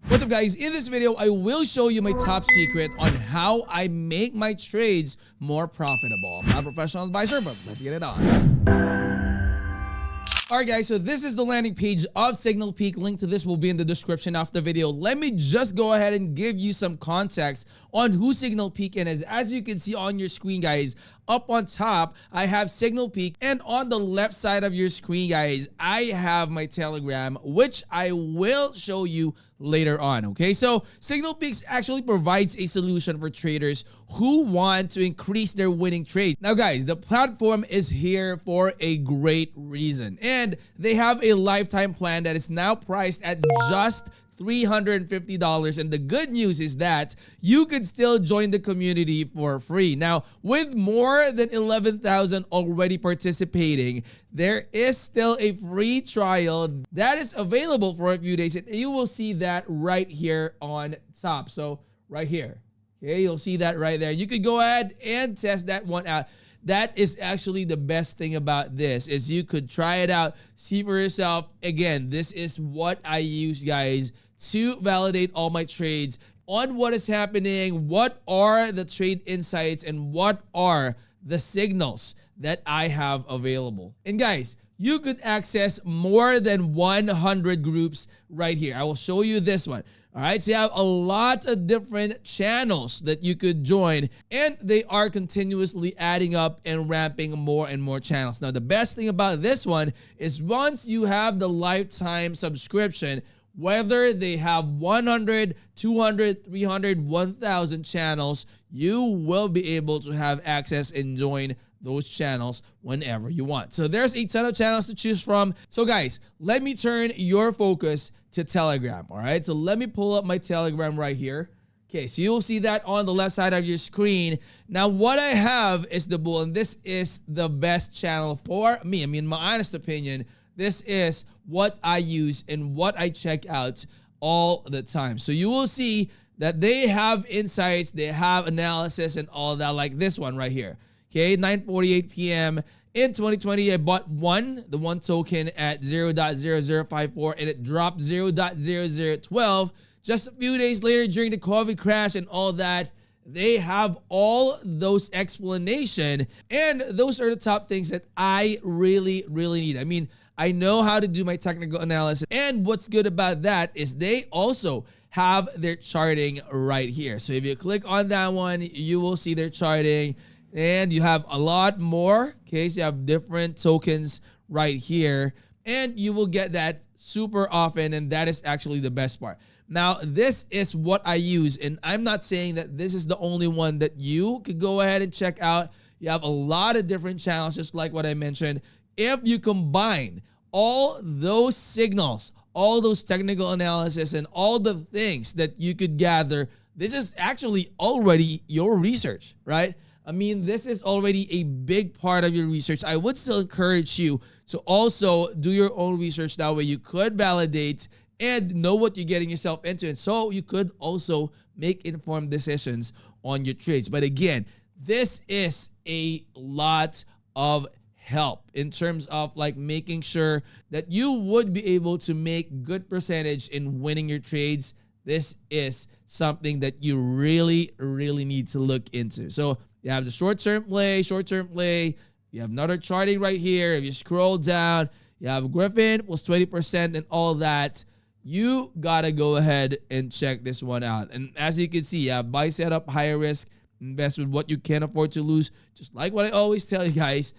What's up guys, in this video I will show you my top secret on how I make my trades more profitable. I'm not a professional advisor, but let's get it on. Alright guys, so this is the landing page of SignalPeak. Link to this will be in the description of the video. Let me just go ahead and give you some context on who SignalPeak is. As you can see on your screen guys, up on top I have SignalPeak, and on the left side of your screen guys, I have my Telegram, which I will show you later on. Okay, so SignalPeak actually provides a solution for traders who want to increase their winning trades. Now guys, the platform is here for a great reason, and they have a lifetime plan that is now priced at just $350, and the good news is that you could still join the community for free. Now, with more than 11,000 already participating, there is still a free trial that is available for a few days, and you will see that right here on top. So right here, okay, you'll see that right there. You could go ahead and test that one out. That is actually the best thing about this, is you could try it out, see for yourself. Again, this is what I use guys to validate all my trades on what is happening, what are the trade insights, and what are the signals that I have available. And guys, you could access more than 100 groups right here. I will show you this one. All right, so you have a lot of different channels that you could join, and they are continuously adding up and ramping more and more channels. Now, the best thing about this one is once you have the lifetime subscription, whether they have 100, 200, 300, 1,000 channels, you will be able to have access and join those channels whenever you want. So there's a ton of channels to choose from. So guys, let me turn your focus to Telegram. All right, so let me pull up my Telegram right here. Okay, so you'll see that on the left side of your screen. Now, what I have is the bull, and this is the best channel for me. I mean, my honest opinion, this is what I use and what I check out all the time. So you will see that they have insights, they have analysis and all that, like this one right here. Okay, 9:48 p.m. in 2020, I bought the one token at 0.0054, and it dropped 0.0012. Just a few days later during the COVID crash and all that, they have all those explanation, and those are the top things that I really need. I mean, I know how to do my technical analysis, and what's good about that is they also have their charting right here. So if you click on that one, you will see their charting, and you have a lot more. Okay, so you have different tokens right here, and you will get that super often, and that is actually the best part. Now, this is what I use, and I'm not saying that this is the only one that you could go ahead and check out. You have a lot of different channels, just like what I mentioned. If you combine all those signals, all those technical analysis, and all the things that you could gather, this is actually already your research, right? I mean, this is already a big part of your research. I would still encourage you to also do your own research. That way you could validate and know what you're getting yourself into, and so you could also make informed decisions on your trades. But again, this is a lot of help in terms of like making sure that you would be able to make good percentage in winning your trades. This is something that you really need to look into. So you have the short-term play. You have another charting right here. If you scroll down, you have Griffin plus 20% and all that. You gotta go ahead and check this one out. And as you can see, you have buy setup, higher risk, invest with what you can afford to lose. Just like what I always tell you guys,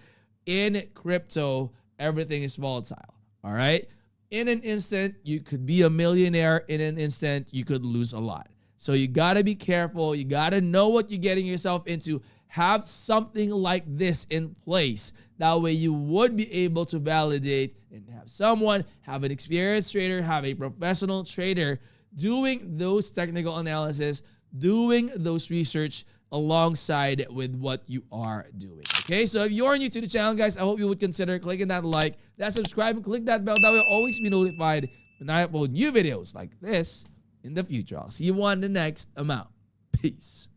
in crypto, everything is volatile. All right. In an instant, you could be a millionaire. In an instant, you could lose a lot. So you got to be careful. You got to know what you're getting yourself into. Have something like this in place. That way you would be able to validate and have an experienced trader, have a professional trader doing those technical analysis, doing those research alongside with what you are doing. Okay, so if you're new to the channel, guys, I hope you would consider clicking that like, that subscribe, and click that bell. That will always be notified when I upload new videos like this in the future. I'll see you on the next amount. Peace.